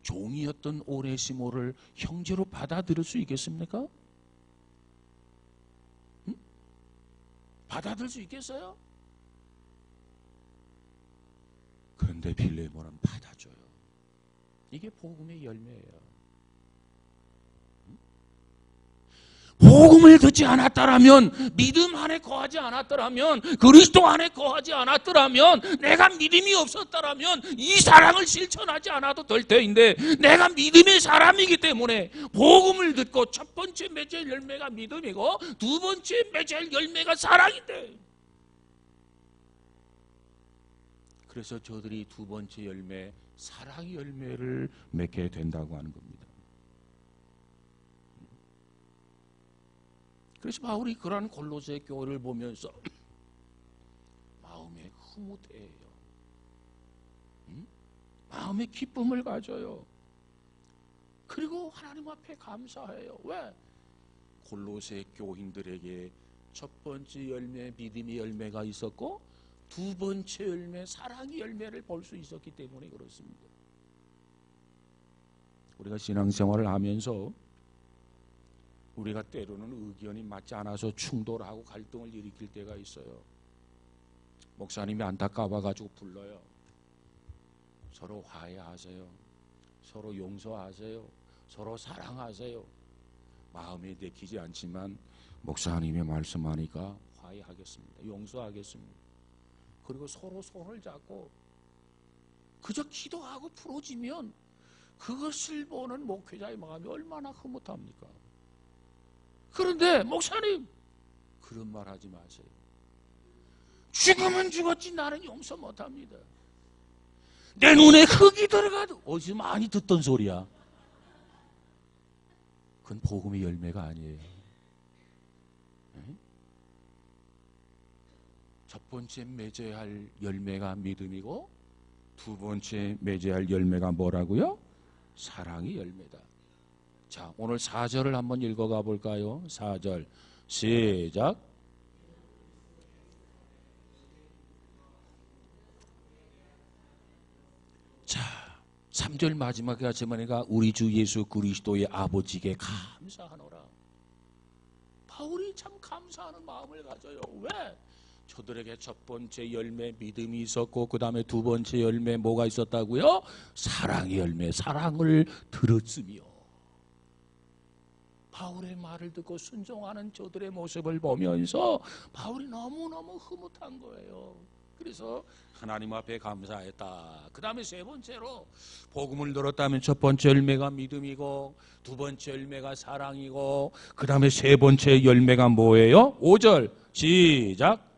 종이었던 오네시모를 형제로 받아들일 수 있겠습니까? 응? 받아들일 수 있겠어요? 그런데 빌레몬은 받아줘요. 이게 복음의 열매예요. 복음을 듣지 않았더라면, 믿음 안에 거하지 않았더라면, 그리스도 안에 거하지 않았더라면, 내가 믿음이 없었더라면 이 사랑을 실천하지 않아도 될 때인데 내가 믿음의 사람이기 때문에 복음을 듣고 첫 번째 맺을 열매가 믿음이고 두 번째 맺을 열매가 사랑인데, 그래서 저들이 두 번째 열매, 사랑의 열매를 맺게 된다고 하는 겁니다. 그래서 바울이 그러한 골로새 교회를 보면서 마음에 흐뭇해요. 마음에 기쁨을 가져요. 그리고 하나님 앞에 감사해요. 왜? 골로새 교인들에게 첫 번째 열매, 믿음의 열매가 있었고 두 번째 열매, 사랑의 열매를 볼 수 있었기 때문에 그렇습니다. 우리가 신앙생활을 하면서 우리가 때로는 의견이 맞지 않아서 충돌하고 갈등을 일으킬 때가 있어요. 목사님이 안타까워가지고 불러요. 서로 화해하세요. 서로 용서하세요. 서로 사랑하세요. 마음에 내키지 않지만 목사님이 말씀하니까 화해하겠습니다. 용서하겠습니다. 그리고 서로 손을 잡고 그저 기도하고 풀어지면 그것을 보는 목회자의 마음이 얼마나 흐뭇합니까? 그런데 목사님, 그런 말 하지 마세요. 죽으면 죽었지 나는 용서 못합니다. 내 눈에 흙이 들어가도 어디서 많이 듣던 소리야. 그건 복음의 열매가 아니에요. 첫 번째 맺어야 할 열매가 믿음이고 두 번째 맺어야 할 열매가 뭐라고요? 사랑의 열매다. 자, 오늘 4절을 한번 읽어가 볼까요? 4절 시작. 자, 3절 마지막에 하지만이가 우리 주 예수 그리스도의 아버지께 감사하노라. 바울이 참 감사하는 마음을 가져요. 왜? 저들에게 첫 번째 열매 믿음이 있었고 그 다음에 두 번째 열매 뭐가 있었다고요? 사랑의 열매, 사랑을 들었으며 바울의 말을 듣고 순종하는 저들의 모습을 보면서 바울이 너무너무 흐뭇한 거예요. 그래서 하나님 앞에 감사했다. 그 다음에 세 번째로 복음을 들었다면 첫 번째 열매가 믿음이고 두 번째 열매가 사랑이고 그 다음에 세 번째 열매가 뭐예요? 5절 시작.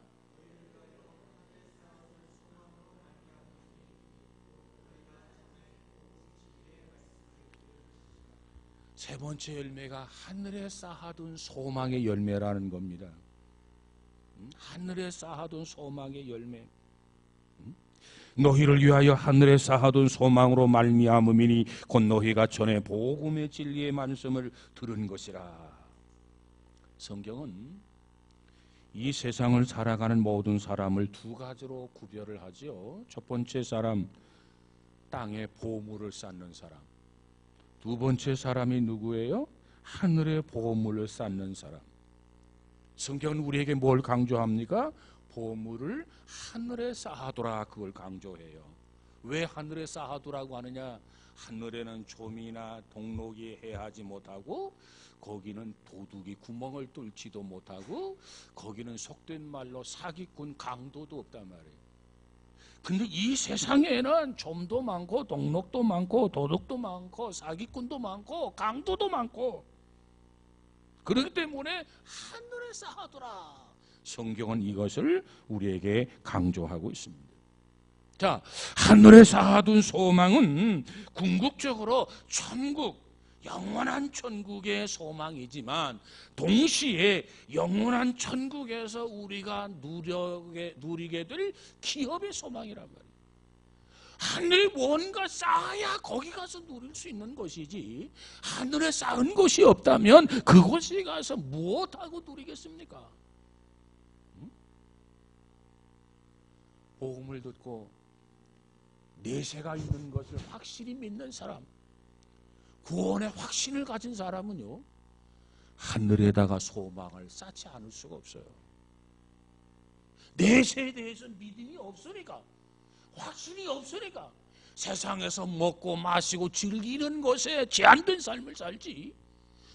세 번째 열매가 하늘에 쌓아둔 소망의 열매라는 겁니다. 하늘에 쌓아둔 소망의 열매. 너희를 위하여 하늘에 쌓아둔 소망으로 말미암음이니 곧 너희가 전에 복음의 진리의 말씀을 들은 것이라. 성경은 이 세상을 살아가는 모든 사람을 두 가지로 구별을 하지요. 첫 번째 사람, 땅에 보물을 쌓는 사람. 두 번째 사람이 누구예요? 하늘에 보물을 쌓는 사람. 성경은 우리에게 뭘 강조합니까? 보물을 하늘에 쌓아두라, 그걸 강조해요. 왜 하늘에 쌓아두라고 하느냐? 하늘에는 좀이나 동록이 해하지 못하고 거기는 도둑이 구멍을 뚫지도 못하고 거기는 속된 말로 사기꾼 강도도 없단 말이에요. 근데 이 세상에는 좀도 많고 동록도 많고 도둑도 많고 사기꾼도 많고 강도도 많고 그렇기 때문에 하늘에 쌓아두라. 성경은 이것을 우리에게 강조하고 있습니다. 자, 하늘에 쌓아둔 소망은 궁극적으로 천국, 영원한 천국의 소망이지만 동시에 영원한 천국에서 우리가 누리게 될 기업의 소망이란 말이에요. 하늘에 뭔가 쌓아야 거기 가서 누릴 수 있는 것이지 하늘에 쌓은 것이 없다면 그곳에 가서 무엇하고 누리겠습니까? 복음을 듣고 내세가 있는 것을 확실히 믿는 사람, 구원의 확신을 가진 사람은요 하늘에다가 소망을 쌓지 않을 수가 없어요. 내세에 대해서 믿음이 없으니까, 확신이 없으니까 세상에서 먹고 마시고 즐기는 것에 제한된 삶을 살지,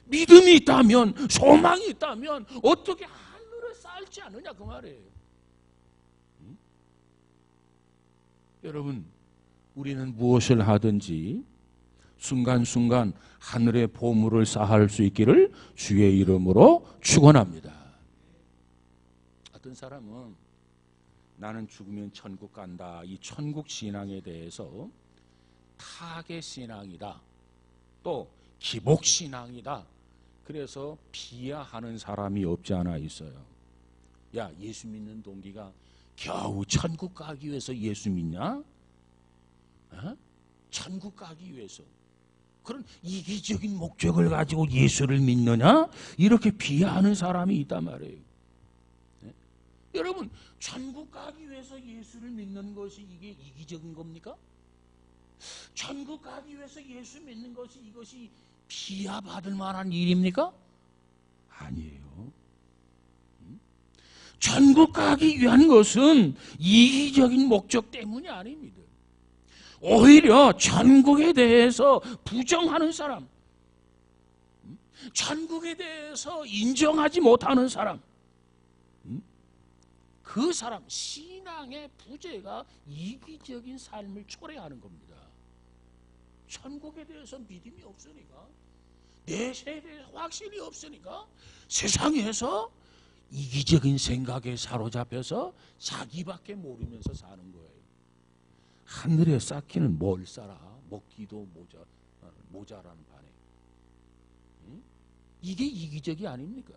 믿음이 있다면, 소망이 있다면 어떻게 하늘에 쌓지 않느냐 그 말이에요. 여러분, 우리는 무엇을 하든지 순간순간 하늘의 보물을 쌓을 수 있기를 주의 이름으로 축원합니다. 어떤 사람은 나는 죽으면 천국 간다, 이 천국 신앙에 대해서 타계 신앙이다, 또 기복 신앙이다, 그래서 비하하는 사람이 없지 않아 있어요. 야, 예수 믿는 동기가 겨우 천국 가기 위해서 예수 믿냐? 천국 가기 위해서 그런 이기적인 목적을 가지고 예수를 믿느냐? 이렇게 비하하는 사람이 있단 말이에요. 네? 여러분, 천국 가기 위해서 예수를 믿는 것이 이게 이기적인 겁니까? 천국 가기 위해서 예수 믿는 것이 이것이 비하받을 만한 일입니까? 아니에요. 천국 가기 위한 것은 이기적인 목적 때문이 아닙니다. 오히려 천국에 대해서 부정하는 사람, 천국에 대해서 인정하지 못하는 사람, 그 사람 신앙의 부재가 이기적인 삶을 초래하는 겁니다. 천국에 대해서 믿음이 없으니까, 내세에 대해서 확신이 없으니까 세상에서 이기적인 생각에 사로잡혀서 자기밖에 모르면서 사는 거예요. 하늘에 쌓기는 뭘 쌓아? 먹기도 모자라는 판에. 이게 이기적이 아닙니까?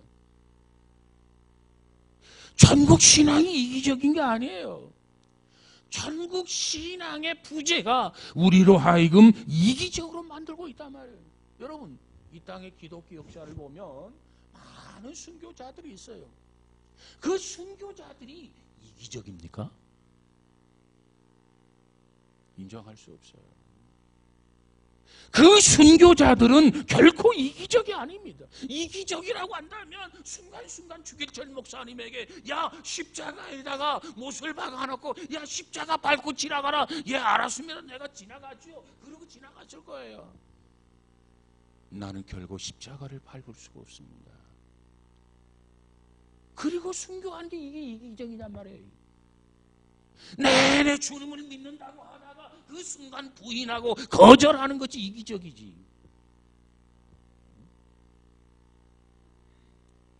천국 신앙이 이기적인 게 아니에요. 천국 신앙의 부재가 우리로 하여금 이기적으로 만들고 있단 말이에요. 여러분, 이 땅의 기독교 역사를 보면 많은 순교자들이 있어요. 그 순교자들이 이기적입니까? 인정할 수 없어요. 그 순교자들은 결코 이기적이 아닙니다. 이기적이라고 한다면 순간순간 주객철 목사님에게 야 십자가에다가 못을 박아놓고 야 십자가 밟고 지나가라. 예 알았습니다. 내가 지나가죠. 그러고 지나갔을 거예요. 나는 결국 십자가를 밟을 수가 없습니다. 그리고 순교한 게 이게 이기적이란 말이에요. 내내 주님을 믿는다고 하다가 그 순간 부인하고 거절하는 것이 이기적이지.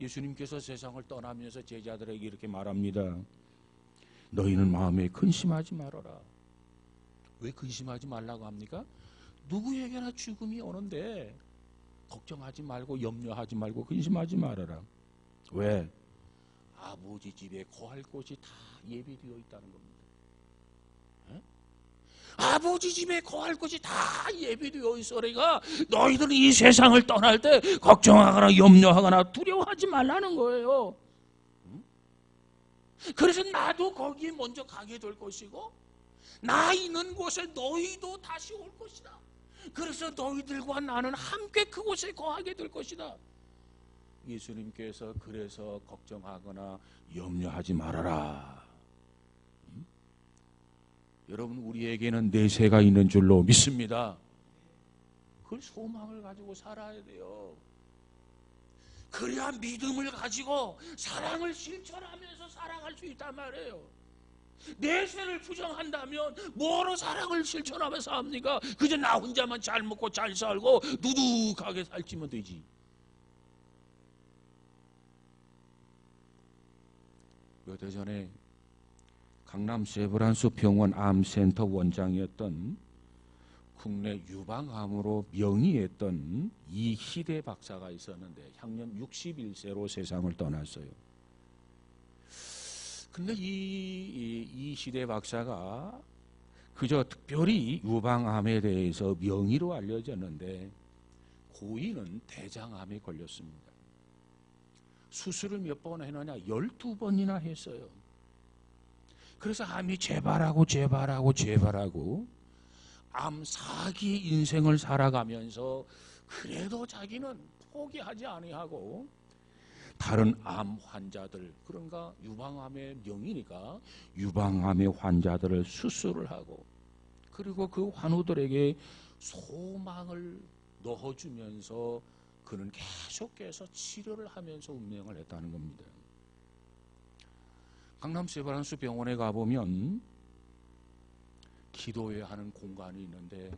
예수님께서 세상을 떠나면서 제자들에게 이렇게 말합니다. 너희는 마음에 근심하지 말아라. 왜 근심하지 말라고 합니까? 누구에게나 죽음이 오는데 걱정하지 말고 염려하지 말고 근심하지 말아라. 왜? 아버지 집에 거할 곳이 다 예비되어 있다는 겁니다. 에? 아버지 집에 거할 곳이 다 예비되어 있으니까 너희들은 이 세상을 떠날 때 걱정하거나 염려하거나 두려워하지 말라는 거예요. 그래서 나도 거기에 먼저 가게 될 것이고 나 있는 곳에 너희도 다시 올 것이다. 그래서 너희들과 나는 함께 그곳에 거하게 될 것이다. 예수님께서 그래서 걱정하거나 염려하지 말아라. 여러분 우리에게는 내세가 있는 줄로 믿습니다. 그 소망을 가지고 살아야 돼요. 그래야 믿음을 가지고 사랑을 실천하면서 살아갈 수 있단 말이에요. 내세를 부정한다면 뭐로 사랑을 실천하면서 합니까? 그저 나 혼자만 잘 먹고 잘 살고 누둑하게 살찌면 되지. 몇 해 전에 강남 세브란스 병원 암센터 원장이었던 국내 유방암으로 명의했던 이희대 박사가 있었는데 향년 61세로 세상을 떠났어요. 근데 이희대 박사가 그저 특별히 유방암에 대해서 명의로 알려졌는데 고인은 대장암에 걸렸습니다. 수술을 몇 번 했느냐? 12번이나 했어요. 그래서 암이 재발하고 암 4기 인생을 살아가면서 그래도 자기는 포기하지 아니하고 다른 암 환자들, 그러니까 유방암의 명의니까 유방암의 환자들을 수술을 하고 그리고 그 환우들에게 소망을 넣어주면서 그는 계속해서 치료를 하면서 운명을 했다는 겁니다. 강남 세브란스 병원에 가보면 기도회 하는 공간이 있는데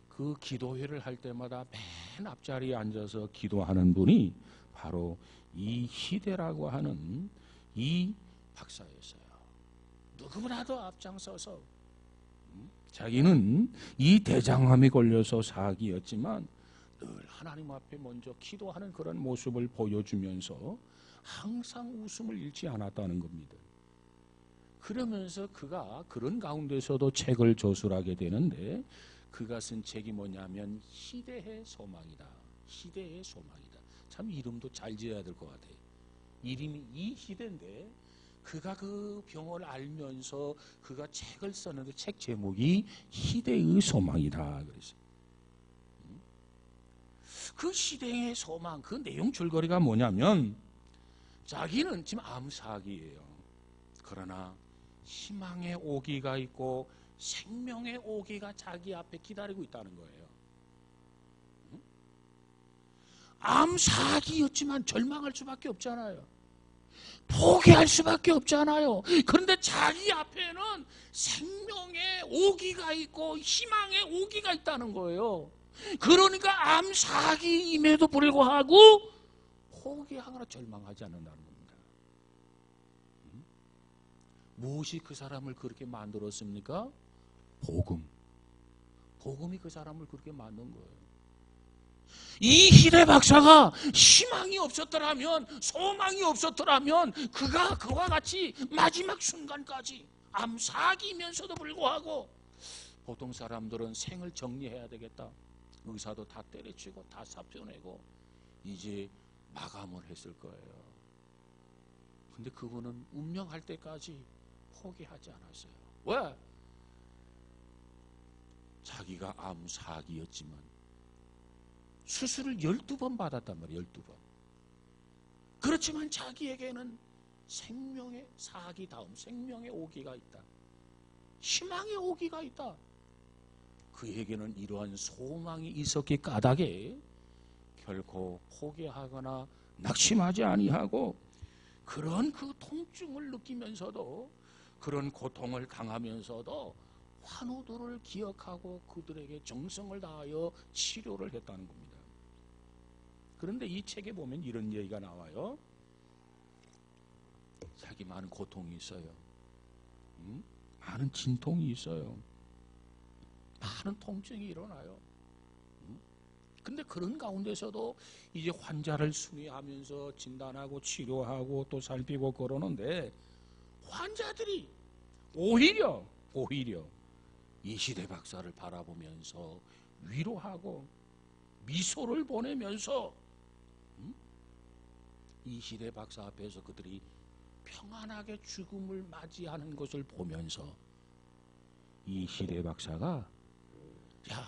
그 기도회를 할 때마다 맨 앞자리에 앉아서 기도하는 분이 바로 이희대라고 하는 이 박사였어요. 누구보다도 앞장서서 자기는 이 대장암에 걸려서 사기였지만 늘 하나님 앞에 먼저 기도하는 그런 모습을 보여주면서 항상 웃음을 잃지 않았다는 겁니다. 그러면서 그가 그런 가운데서도 책을 저술하게 되는데 그가 쓴 책이 뭐냐면 희대의 소망이다. 희대의 소망이다. 참 이름도 잘 지어야 될 것 같아요. 이름이 이희대인데 그가 그 병을 알면서 그가 책을 썼는데 책 제목이 희대의 소망이다. 그랬어요. 그 시대의 소망, 그 내용 줄거리가 뭐냐면 자기는 지금 암사기예요. 그러나 희망의 오기가 있고 생명의 오기가 자기 앞에 기다리고 있다는 거예요. 암사기였지만 절망할 수밖에 없잖아요. 포기할 수밖에 없잖아요. 그런데 자기 앞에는 생명의 오기가 있고 희망의 오기가 있다는 거예요. 그러니까 암사기임에도 불구하고 포기하거나 절망하지 않는다는 겁니다. 무엇이 그 사람을 그렇게 만들었습니까? 복음. 복음이 그 사람을 그렇게 만든 거예요. 이희대 박사가 희망이 없었더라면, 소망이 없었더라면 그가 그와 같이 마지막 순간까지 암사기면서도 불구하고 보통 사람들은 생을 정리해야 되겠다, 의사도 다 때려치고 다 사표내고 이제 마감을 했을 거예요. 근데 그분은 운명할 때까지 포기하지 않았어요. 왜? 자기가 암 4기였지만 수술을 12번 받았단 말이에요. 12번. 그렇지만 자기에게는 생명의 4기 다음 생명의 5기가 있다. 희망의 5기가 있다. 그에게는 이러한 소망이 있었기 까닭에 결코 포기하거나 낙심하지 아니하고 그런 그 통증을 느끼면서도 그런 고통을 당하면서도 환우들을 기억하고 그들에게 정성을 다하여 치료를 했다는 겁니다. 그런데 이 책에 보면 이런 얘기가 나와요. 자기 많은 고통이 있어요. 많은 진통이 있어요. 많은 통증이 일어나요. 근데 그런 가운데서도 이제 환자를 순회하면서 진단하고 치료하고 또 살피고 그러는데 환자들이 오히려 이시대 박사를 바라보면서 위로하고 미소를 보내면서 이시대 박사 앞에서 그들이 평안하게 죽음을 맞이하는 것을 보면서 이시대 박사가 야,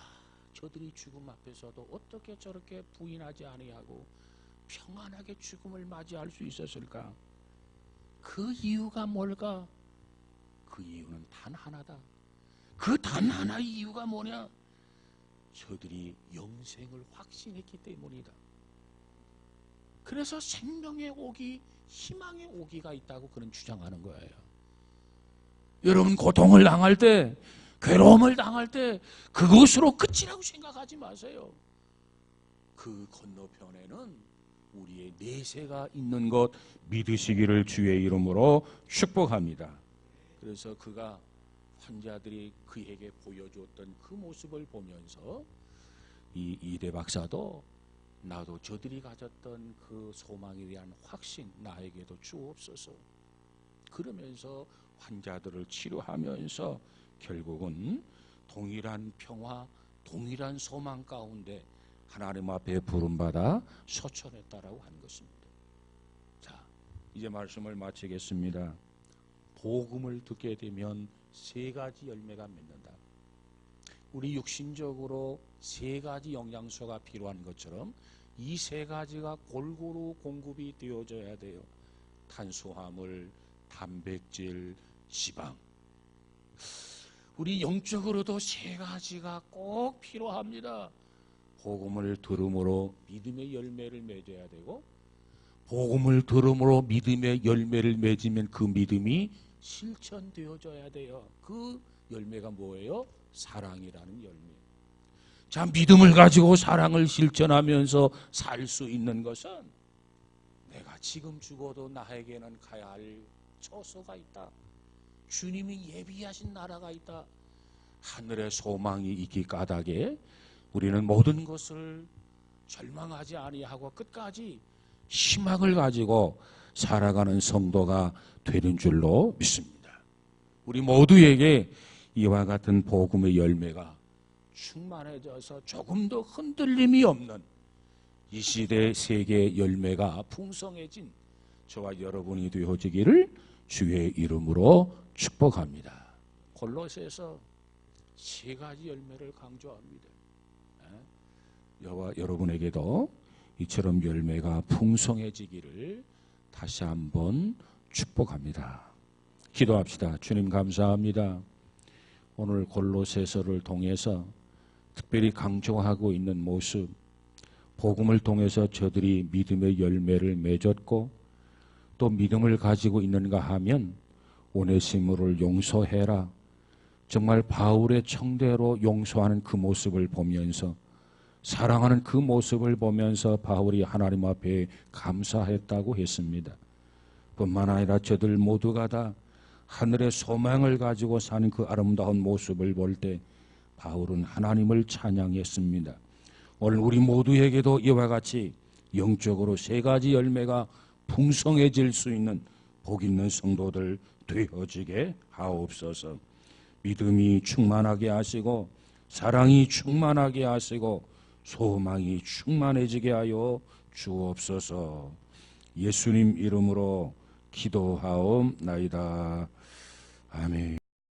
저들이 죽음 앞에서도 어떻게 저렇게 부인하지 아니하고 평안하게 죽음을 맞이할 수 있었을까? 그 이유가 뭘까? 그 이유는 단 하나다. 그 단 하나의 이유가 뭐냐? 저들이 영생을 확신했기 때문이다. 그래서 생명의 오기, 희망의 오기가 있다고 그런 주장하는 거예요. 여러분 고통을 당할 때, 괴로움을 당할 때 그것으로 끝이라고 생각하지 마세요. 그 건너편에는 우리의 내세가 있는 것 믿으시기를 주의 이름으로 축복합니다. 그래서 그가 환자들이 그에게 보여주었던 그 모습을 보면서 이 이대 박사도 나도 저들이 가졌던 그 소망에 대한 확신 나에게도 주옵소서. 그러면서 환자들을 치료하면서 결국은 동일한 평화, 동일한 소망 가운데 하나님 앞에 부름받아 소천했다라고 하는 것입니다. 자, 이제 말씀을 마치겠습니다. 복음을 듣게 되면 세 가지 열매가 맺는다. 우리 육신적으로 세 가지 영양소가 필요한 것처럼 이 세 가지가 골고루 공급이 되어져야 돼요. 탄수화물, 단백질, 지방. 우리 영적으로도 세 가지가 꼭 필요합니다. 복음을 들음으로 믿음의 열매를 맺어야 되고, 복음을 들음으로 믿음의 열매를 맺으면 그 믿음이 실천되어져야 돼요. 그 열매가 뭐예요? 사랑이라는 열매. 자, 믿음을 가지고 사랑을 실천하면서 살 수 있는 것은 내가 지금 죽어도 나에게는 가야 할 처소가 있다. 주님이 예비하신 나라가 있다. 하늘의 소망이 있기 까닭에 우리는 모든 것을 절망하지 아니하고 끝까지 희망을 가지고 살아가는 성도가 되는 줄로 믿습니다. 우리 모두에게 이와 같은 복음의 열매가 충만해져서 조금도 흔들림이 없는 이 시대 세계 열매가 풍성해진 저와 여러분이 되어지기를 주의 이름으로 축복합니다. 골로새서 세 가지 열매를 강조합니다. 저와 여러분에게도 이처럼 열매가 풍성해지기를 다시 한번 축복합니다. 기도합시다. 주님 감사합니다. 오늘 골로새서를 통해서 특별히 강조하고 있는 모습, 복음을 통해서 저들이 믿음의 열매를 맺었고 또 믿음을 가지고 있는가 하면 오네시모를 용서해라. 정말 바울의 청대로 용서하는 그 모습을 보면서 사랑하는 그 모습을 보면서 바울이 하나님 앞에 감사했다고 했습니다. 뿐만 아니라 저들 모두가 다 하늘의 소망을 가지고 사는 그 아름다운 모습을 볼 때 바울은 하나님을 찬양했습니다. 오늘 우리 모두에게도 이와 같이 영적으로 세 가지 열매가 풍성해질 수 있는 복 있는 성도들 되어지게 하옵소서. 믿음이 충만하게 하시고 사랑이 충만하게 하시고 소망이 충만해지게 하여 주옵소서. 예수님 이름으로 기도하옵나이다. 아멘.